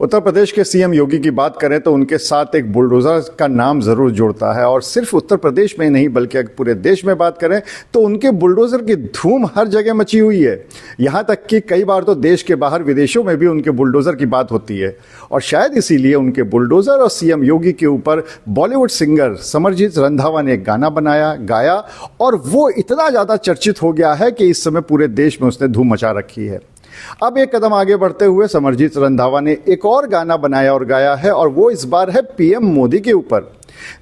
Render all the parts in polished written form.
उत्तर प्रदेश के सीएम योगी की बात करें तो उनके साथ एक बुलडोजर का नाम जरूर जुड़ता है, और सिर्फ उत्तर प्रदेश में नहीं बल्कि अगर पूरे देश में बात करें तो उनके बुलडोजर की धूम हर जगह मची हुई है। यहां तक कि कई बार तो देश के बाहर विदेशों में भी उनके बुलडोजर की बात होती है, और शायद इसीलिए उनके बुलडोजर और सीएम योगी के ऊपर बॉलीवुड सिंगर समरजीत रंधावा ने एक गाना बनाया, गाया, और वो इतना ज्यादा चर्चित हो गया है कि इस समय पूरे देश में उसने धूम मचा रखी है। अब एक कदम आगे बढ़ते हुए समरजीत रंधावा ने एक और गाना बनाया और गाया है, और वो इस बार है पीएम मोदी के ऊपर।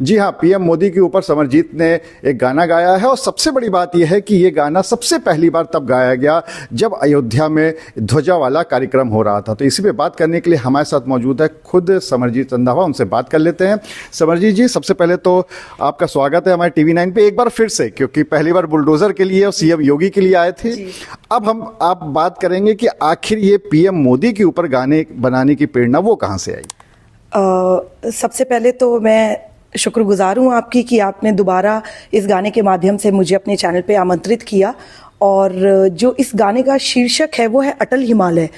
जी हाँ, पीएम मोदी के ऊपर समरजीत ने एक गाना गाया है, और सबसे बड़ी बात यह है कि ये गाना सबसे पहली बार तब गाया गया जब अयोध्या में ध्वजा वाला कार्यक्रम हो रहा था। तो इसी पे बात करने के लिए हमारे साथ मौजूद है खुद समरजीत रंधावा, उनसे बात कर लेते हैं। समरजीत जी, सबसे पहले तो आपका स्वागत है हमारे टीवी 9 पे एक बार फिर से, क्योंकि पहली बार बुलडोजर के लिए और सीएम योगी के लिए आए थे। अब आप बात करेंगे कि आखिर ये पीएम मोदी के ऊपर गाने बनाने की प्रेरणा वो कहाँ से आई? सबसे पहले तो मैं शुक्रगुजार हूँ आपकी कि आपने दोबारा इस गाने के माध्यम से मुझे अपने चैनल पे आमंत्रित किया। और जो इस गाने का शीर्षक है वो है अटल हिमालय।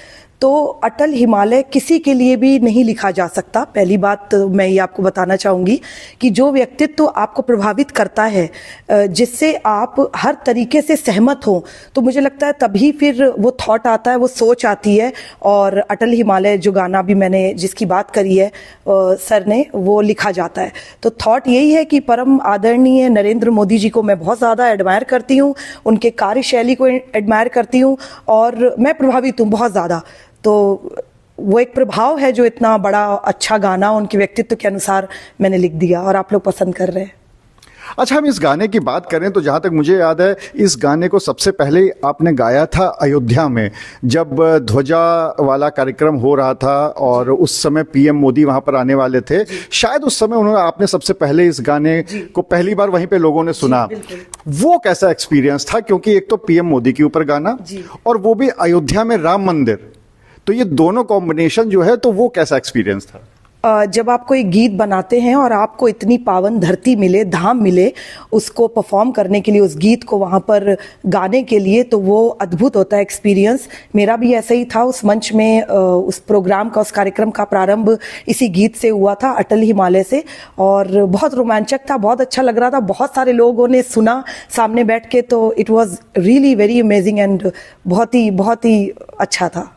तो अटल हिमालय किसी के लिए भी नहीं लिखा जा सकता। पहली बात तो मैं ये आपको बताना चाहूँगी कि जो व्यक्तित्व तो आपको प्रभावित करता है, जिससे आप हर तरीके से सहमत हो, तो मुझे लगता है तभी फिर वो थॉट आता है, वो सोच आती है। और अटल हिमालय जो गाना भी मैंने जिसकी बात करी है सर ने, वो लिखा जाता है। तो थॉट यही है कि परम आदरणीय नरेंद्र मोदी जी को मैं बहुत ज़्यादा एडमायर करती हूँ, उनके कार्यशैली को एडमायर करती हूँ, और मैं प्रभावित हूँ बहुत ज़्यादा। तो वो एक प्रभाव है जो इतना बड़ा अच्छा गाना उनके व्यक्तित्व के अनुसार मैंने लिख दिया और आप लोग पसंद कर रहे हैं। अच्छा, हम इस गाने की बात करें तो जहां तक मुझे याद है इस गाने को सबसे पहले आपने गाया था अयोध्या में, जब ध्वजा वाला कार्यक्रम हो रहा था और उस समय पीएम मोदी वहां पर आने वाले थे। शायद उस समय आपने सबसे पहले इस गाने को पहली बार वहीं पे लोगों ने सुना। वो कैसा एक्सपीरियंस था? क्योंकि एक तो पीएम मोदी के ऊपर गाना और वो भी अयोध्या में राम मंदिर, तो ये दोनों कॉम्बिनेशन जो है, तो वो कैसा एक्सपीरियंस था? जब आप कोई गीत बनाते हैं और आपको इतनी पावन धरती मिले, धाम मिले उसको परफॉर्म करने के लिए, उस गीत को वहाँ पर गाने के लिए, तो वो अद्भुत होता है एक्सपीरियंस। मेरा भी ऐसा ही था। उस मंच में उस प्रोग्राम का, उस कार्यक्रम का प्रारंभ इसी गीत से हुआ था, अटल हिमालय से, और बहुत रोमांचक था, बहुत अच्छा लग रहा था। बहुत सारे लोगों ने सुना सामने बैठ के, तो it was really very amazing and बहुत ही अच्छा था।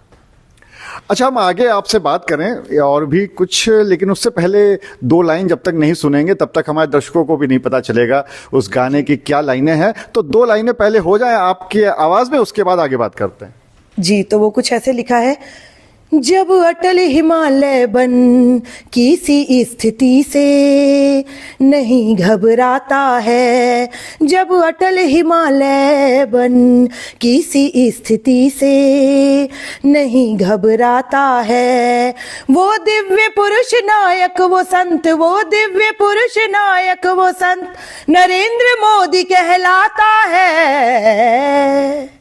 अच्छा, हम आगे आपसे बात करें और भी कुछ, लेकिन उससे पहले दो लाइन जब तक नहीं सुनेंगे तब तक हमारे दर्शकों को भी नहीं पता चलेगा उस गाने की क्या लाइनें हैं। तो दो लाइनें पहले हो जाएं आपकी आवाज में, उसके बाद आगे बात करते हैं। जी, तो वो कुछ ऐसे लिखा है। जब अटल हिमालय बन किसी स्थिति से नहीं घबराता है, जब अटल हिमालय बन किसी स्थिति से नहीं घबराता है, वो दिव्य पुरुष नायक वो संत, वो दिव्य पुरुष नायक वो संत नरेंद्र मोदी कहलाता है।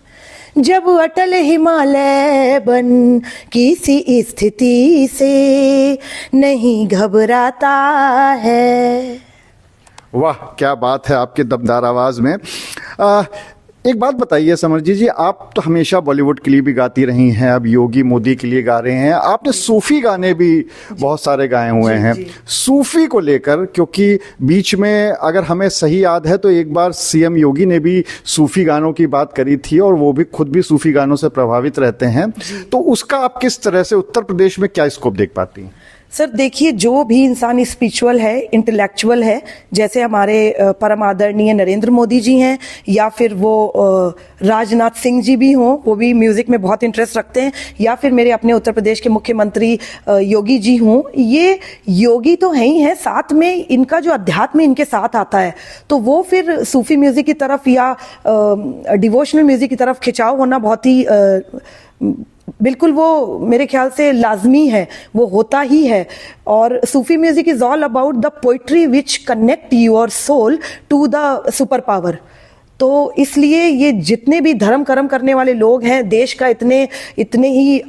जब अटल हिमालय बन किसी स्थिति से नहीं घबराता है। वाह, क्या बात है आपके दमदार आवाज में। एक बात बताइए समरजीत जी, आप तो हमेशा बॉलीवुड के लिए भी गाती रही हैं, अब योगी मोदी के लिए गा रहे हैं, आपने सूफी गाने भी बहुत सारे गाए हुए हैं। सूफी को लेकर, क्योंकि बीच में अगर हमें सही याद है तो एक बार सीएम योगी ने भी सूफी गानों की बात करी थी, और वो भी खुद भी सूफी गानों से प्रभावित रहते हैं, तो उसका आप किस तरह से उत्तर प्रदेश में क्या स्कोप देख पाती हैं? सर देखिए, जो भी इंसान स्पिरिचुअल है, इंटेलेक्चुअल है, जैसे हमारे परम आदरणीय नरेंद्र मोदी जी हैं, या फिर वो राजनाथ सिंह जी भी हों, वो भी म्यूजिक में बहुत इंटरेस्ट रखते हैं, या फिर मेरे अपने उत्तर प्रदेश के मुख्यमंत्री योगी जी हों, ये योगी तो हैं ही हैं, साथ में इनका जो अध्यात्म इनके साथ आता है, तो वो फिर सूफी म्यूजिक की तरफ या डिवोशनल म्यूजिक की तरफ खिंचाव होना बहुत ही बिल्कुल, वो मेरे ख्याल से लाजमी है, वो होता ही है। और Sufi music is all about the poetry which connect your soul to the super power. तो इसलिए ये जितने भी धर्म कर्म करने वाले लोग हैं देश का, इतने ही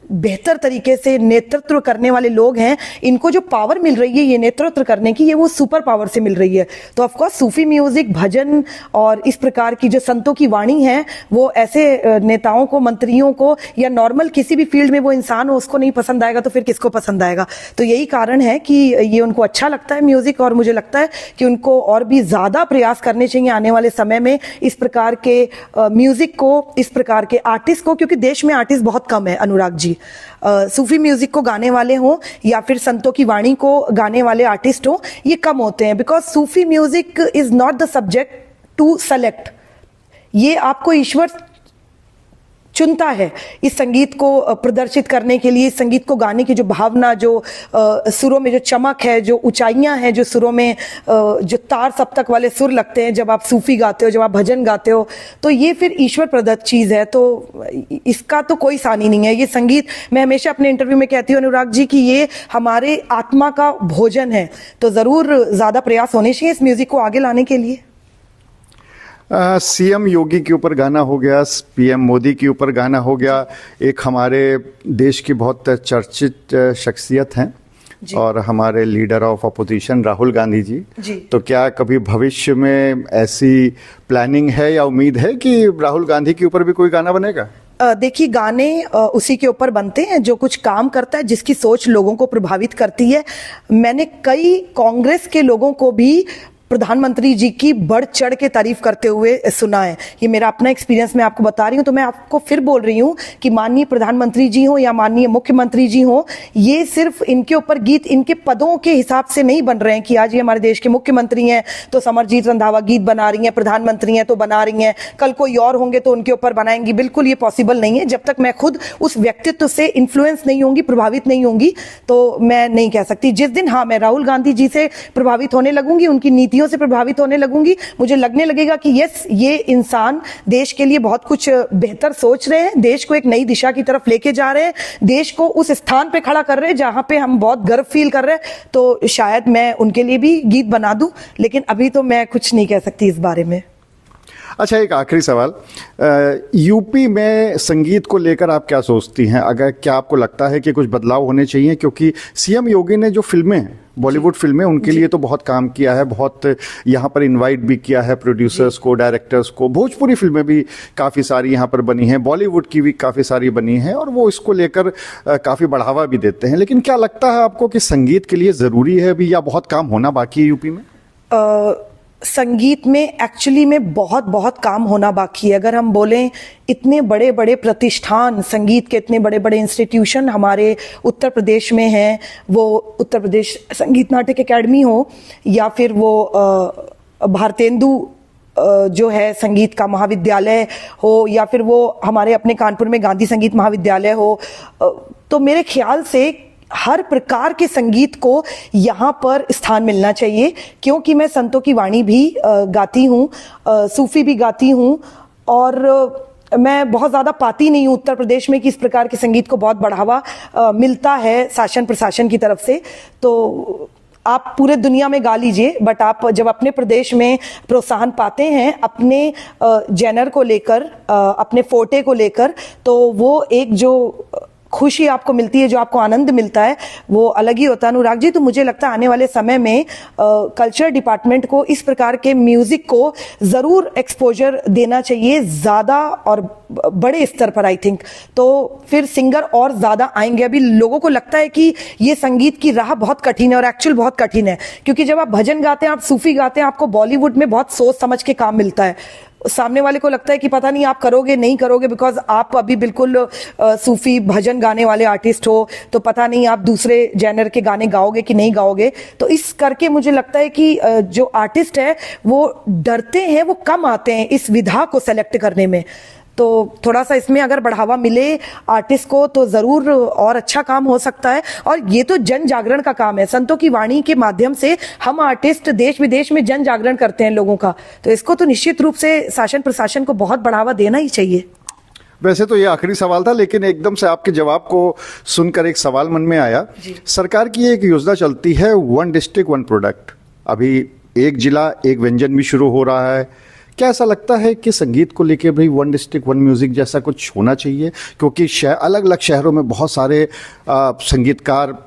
बेहतर तरीके से नेतृत्व करने वाले लोग हैं, इनको जो पावर मिल रही है ये नेतृत्व करने की, ये वो सुपर पावर से मिल रही है। तो ऑफ कोर्स सूफी म्यूजिक, भजन और इस प्रकार की जो संतों की वाणी है वो ऐसे नेताओं को, मंत्रियों को या नॉर्मल किसी भी फील्ड में वो इंसान हो उसको नहीं पसंद आएगा तो फिर किसको पसंद आएगा। तो यही कारण है कि ये उनको अच्छा लगता है म्यूजिक, और मुझे लगता है कि उनको और भी ज्यादा प्रयास करने चाहिए आने वाले समय में इस प्रकार के म्यूजिक को, इस प्रकार के आर्टिस्ट को, क्योंकि देश में आर्टिस्ट बहुत कम है अनुराग जी। सूफी म्यूजिक को गाने वाले हों या फिर संतों की वाणी को गाने वाले आर्टिस्ट हों, ये कम होते हैं, because Sufi music is not the subject to select. ये आपको ईश्वर चुनता है इस संगीत को प्रदर्शित करने के लिए, इस संगीत को गाने की जो भावना, जो सुरों में जो चमक है, जो ऊंचाइयां हैं, जो सुरों में जो तार सप्तक वाले सुर लगते हैं जब आप सूफी गाते हो, जब आप भजन गाते हो, तो ये फिर ईश्वर प्रदत्त चीज है। तो इसका तो कोई सानी नहीं है। ये संगीत, मैं हमेशा अपने इंटरव्यू में कहती हूँ अनुराग जी कि ये हमारे आत्मा का भोजन है। तो जरूर ज्यादा प्रयास होने चाहिए इस म्यूजिक को आगे लाने के लिए। सीएम योगी के ऊपर गाना हो गया, पीएम मोदी के ऊपर गाना हो गया, एक हमारे देश की बहुत चर्चित शख्सियत हैं और हमारे leader of opposition Rahul Gandhi ji. तो क्या कभी भविष्य में ऐसी प्लानिंग है या उम्मीद है कि राहुल गांधी के ऊपर भी कोई गाना बनेगा? देखिए, गाने उसी के ऊपर बनते हैं जो कुछ काम करता है, जिसकी सोच लोगों को प्रभावित करती है। मैंने कई कांग्रेस के लोगों को भी प्रधानमंत्री जी की बढ़ चढ़ के तारीफ करते हुए सुना है। ये मेरा अपना एक्सपीरियंस मैं आपको बता रही हूँ। तो मैं आपको फिर बोल रही हूँ कि माननीय प्रधानमंत्री जी हो या माननीय मुख्यमंत्री जी हो, ये सिर्फ इनके ऊपर गीत इनके पदों के हिसाब से नहीं बन रहे हैं कि आज ये हमारे देश के मुख्यमंत्री हैं तो समरजीत रंधावा गीत बना रही हैं, प्रधानमंत्री हैं तो बना रही हैं, कल कोई और होंगे तो उनके ऊपर बनाएंगी। बिल्कुल ये पॉसिबल नहीं है। जब तक मैं खुद उस व्यक्तित्व से इन्फ्लुएंस नहीं होंगी, प्रभावित नहीं होंगी, तो मैं नहीं कह सकती। जिस दिन हाँ मैं राहुल गांधी जी से प्रभावित होने लगूंगी, उनकी नीतियों से प्रभावित होने लगूंगी, मुझे लगने लगेगा कि यस, ये इंसान देश के लिए बहुत कुछ बेहतर सोच रहे हैं, देश को एक नई दिशा की तरफ लेके जा रहे हैं, देश को उस स्थान पे खड़ा कर रहे हैं जहां पे हम बहुत गर्व फील कर रहे हैं, तो शायद मैं उनके लिए भी गीत बना दूं। लेकिन अभी तो मैं कुछ नहीं कह सकती इस बारे में। अच्छा, एक आखिरी सवाल, यूपी में संगीत को लेकर आप क्या सोचती हैं? अगर क्या आपको लगता है कि कुछ बदलाव होने चाहिए? क्योंकि सीएम योगी ने जो फिल्में हैं, बॉलीवुड फिल्में, उनके लिए तो बहुत काम किया है, बहुत यहाँ पर इनवाइट भी किया है प्रोड्यूसर्स को, डायरेक्टर्स को। भोजपुरी फिल्में भी काफ़ी सारी यहाँ पर बनी हैं, बॉलीवुड की भी काफ़ी सारी बनी हैं, और वो इसको लेकर काफ़ी बढ़ावा भी देते हैं। लेकिन क्या लगता है आपको कि संगीत के लिए ज़रूरी है अभी, या बहुत काम होना बाकी है यूपी में? संगीत में एक्चुअली में बहुत बहुत काम होना बाकी है। अगर हम बोलें, इतने बड़े बड़े प्रतिष्ठान, संगीत के इतने बड़े बड़े इंस्टीट्यूशन हमारे उत्तर प्रदेश में हैं, वो उत्तर प्रदेश संगीत नाटक एकेडमी हो या फिर वो भारतेंदु जो है संगीत का महाविद्यालय हो, या फिर वो हमारे अपने कानपुर में गांधी संगीत महाविद्यालय हो, तो मेरे ख्याल से हर प्रकार के संगीत को यहाँ पर स्थान मिलना चाहिए। क्योंकि मैं संतों की वाणी भी गाती हूँ, सूफी भी गाती हूँ, और मैं बहुत ज़्यादा पाती नहीं हूँ उत्तर प्रदेश में कि इस प्रकार के संगीत को बहुत बढ़ावा मिलता है शासन प्रशासन की तरफ से। तो आप पूरे दुनिया में गा लीजिए, बट आप जब अपने प्रदेश में प्रोत्साहन पाते हैं अपने जेनर को लेकर, अपने फोटे को लेकर, तो वो एक जो खुशी आपको मिलती है, जो आपको आनंद मिलता है, वो अलग ही होता है अनुराग जी। तो मुझे लगता है आने वाले समय में कल्चर डिपार्टमेंट को इस प्रकार के म्यूजिक को जरूर एक्सपोजर देना चाहिए, ज्यादा और बड़े स्तर पर। आई थिंक तो फिर सिंगर और ज्यादा आएंगे। अभी लोगों को लगता है कि ये संगीत की राह बहुत कठिन है, और एक्चुअल बहुत कठिन है, क्योंकि जब आप भजन गाते हैं, आप सूफी गाते हैं, आपको बॉलीवुड में बहुत सोच समझ के काम मिलता है। सामने वाले को लगता है कि पता नहीं आप करोगे नहीं करोगे, बिकॉज आप अभी बिल्कुल सूफी भजन गाने वाले आर्टिस्ट हो, तो पता नहीं आप दूसरे जेनर के गाने गाओगे कि नहीं गाओगे। तो इस करके मुझे लगता है कि जो आर्टिस्ट है वो डरते हैं, वो कम आते हैं इस विधा को सेलेक्ट करने में। तो थोड़ा सा इसमें अगर बढ़ावा मिले आर्टिस्ट को तो जरूर और अच्छा काम हो सकता है। और ये तो जन जागरण का काम है। संतों की वाणी के माध्यम से हम आर्टिस्ट देश विदेश में जन जागरण करते हैं लोगों का, तो इसको तो निश्चित रूप से शासन प्रशासन को बहुत बढ़ावा देना ही चाहिए। वैसे तो ये आखिरी सवाल था, लेकिन एकदम से आपके जवाब को सुनकर एक सवाल मन में आया। सरकार की एक योजना चलती है, 1 डिस्ट्रिक्ट 1 प्रोडक्ट। अभी एक जिला एक व्यंजन भी शुरू हो रहा है। क्या ऐसा लगता है कि संगीत को लेके भी वन डिस्ट्रिक्ट वन म्यूजिक जैसा कुछ होना चाहिए? क्योंकि अलग अलग शहरों में बहुत सारे संगीतकार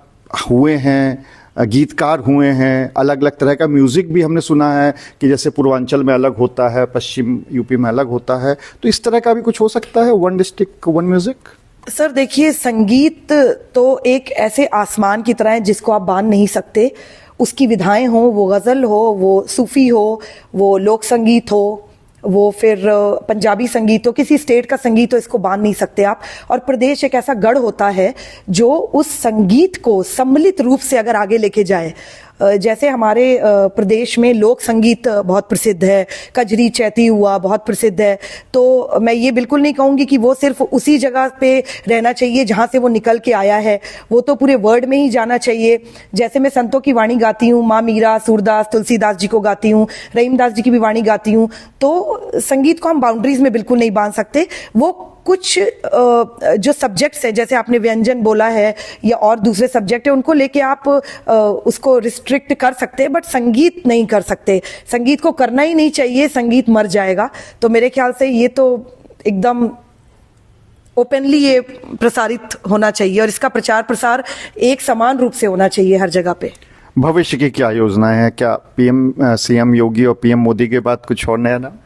हुए हैं, गीतकार हुए हैं, अलग अलग तरह का म्यूज़िक भी हमने सुना है कि जैसे पूर्वांचल में अलग होता है, पश्चिम यूपी में अलग होता है, तो इस तरह का भी कुछ हो सकता है one district one music? Sir देखिए, संगीत तो एक ऐसे आसमान की तरह है जिसको आप बांध नहीं सकते। उसकी विधाएं हो, वो गज़ल हो, वो सूफ़ी हो, वो लोक संगीत हो, वो फिर पंजाबी संगीत हो, किसी स्टेट का संगीत हो, इसको बांध नहीं सकते आप। और प्रदेश एक ऐसा गढ़ होता है जो उस संगीत को सम्मिलित रूप से अगर आगे लेके जाए। जैसे हमारे प्रदेश में लोक संगीत बहुत प्रसिद्ध है, कजरी चैती हुआ बहुत प्रसिद्ध है, तो मैं ये बिल्कुल नहीं कहूँगी कि वो सिर्फ उसी जगह पे रहना चाहिए जहाँ से वो निकल के आया है, वो तो पूरे वर्ल्ड में ही जाना चाहिए। जैसे मैं संतों की वाणी गाती हूँ, माँ मीरा, सूरदास, तुलसीदास जी को गाती हूँ, रहीमदास जी की भी वाणी गाती हूँ, तो संगीत को हम बाउंड्रीज में बिल्कुल नहीं बांध सकते। वो कुछ जो सब्जेक्ट्स है, जैसे आपने व्यंजन बोला है या और दूसरे सब्जेक्ट है, उनको लेके आप उसको रिस्ट्रिक्ट कर सकते हैं, बट संगीत नहीं कर सकते। संगीत को करना ही नहीं चाहिए, संगीत मर जाएगा। तो मेरे ख्याल से ये तो एकदम ओपनली ये प्रसारित होना चाहिए और इसका प्रचार प्रसार एक समान रूप से होना चाहिए हर जगह पे। भविष्य की क्या योजनाएं हैं? क्या सीएम योगी और पीएम मोदी के बाद कुछ और नया नाम?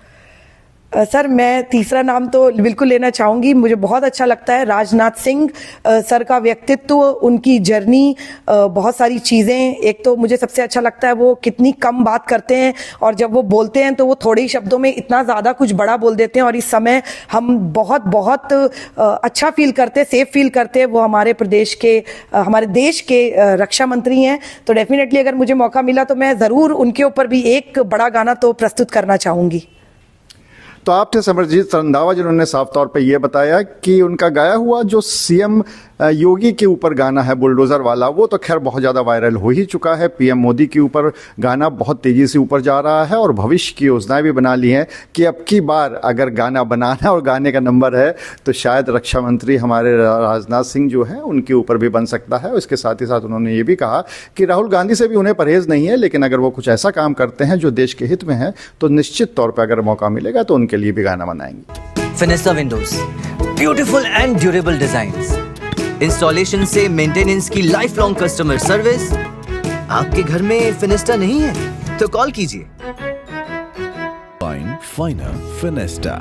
सर मैं तीसरा नाम तो बिल्कुल लेना चाहूँगी। मुझे बहुत अच्छा लगता है राजनाथ सिंह सर का व्यक्तित्व, उनकी जर्नी, बहुत सारी चीज़ें। एक तो मुझे सबसे अच्छा लगता है वो कितनी कम बात करते हैं और जब वो बोलते हैं तो वो थोड़े ही शब्दों में इतना ज़्यादा कुछ बड़ा बोल देते हैं। और इस समय हम बहुत बहुत अच्छा फील करते, सेफ फील करते हैं। वो हमारे प्रदेश के, हमारे देश के रक्षा मंत्री हैं, तो डेफिनेटली अगर मुझे मौका मिला तो मैं ज़रूर उनके ऊपर भी एक बड़ा गाना तो प्रस्तुत करना चाहूँगी। तो आपने समरजीत रंधावा जिन्होंने साफ तौर पे ये बताया कि उनका गाया हुआ जो सीएम योगी के ऊपर गाना है बुलडोज़र वाला, वो तो खैर बहुत ज़्यादा वायरल हो ही चुका है। पीएम मोदी के ऊपर गाना बहुत तेज़ी से ऊपर जा रहा है और भविष्य की योजनाएं भी बना ली हैं कि अब की बार अगर गाना बनाना और गाने का नंबर है तो शायद रक्षा मंत्री हमारे राजनाथ सिंह जो है उनके ऊपर भी बन सकता है। इसके साथ ही साथ उन्होंने ये भी कहा कि राहुल गांधी से भी उन्हें परहेज़ नहीं है, लेकिन अगर वो कुछ ऐसा काम करते हैं जो देश के हित में है तो निश्चित तौर पर अगर मौका मिलेगा तो उनके लिए भी गाना बनाएंगे। Fenesta windows, beautiful and durable designs, installation से मेंटेनेंस की लाइफ लॉन्ग कस्टमर सर्विस। आपके घर में फिनिस्टा नहीं है तो कॉल कीजिए। फाइनर फिनिस्टा।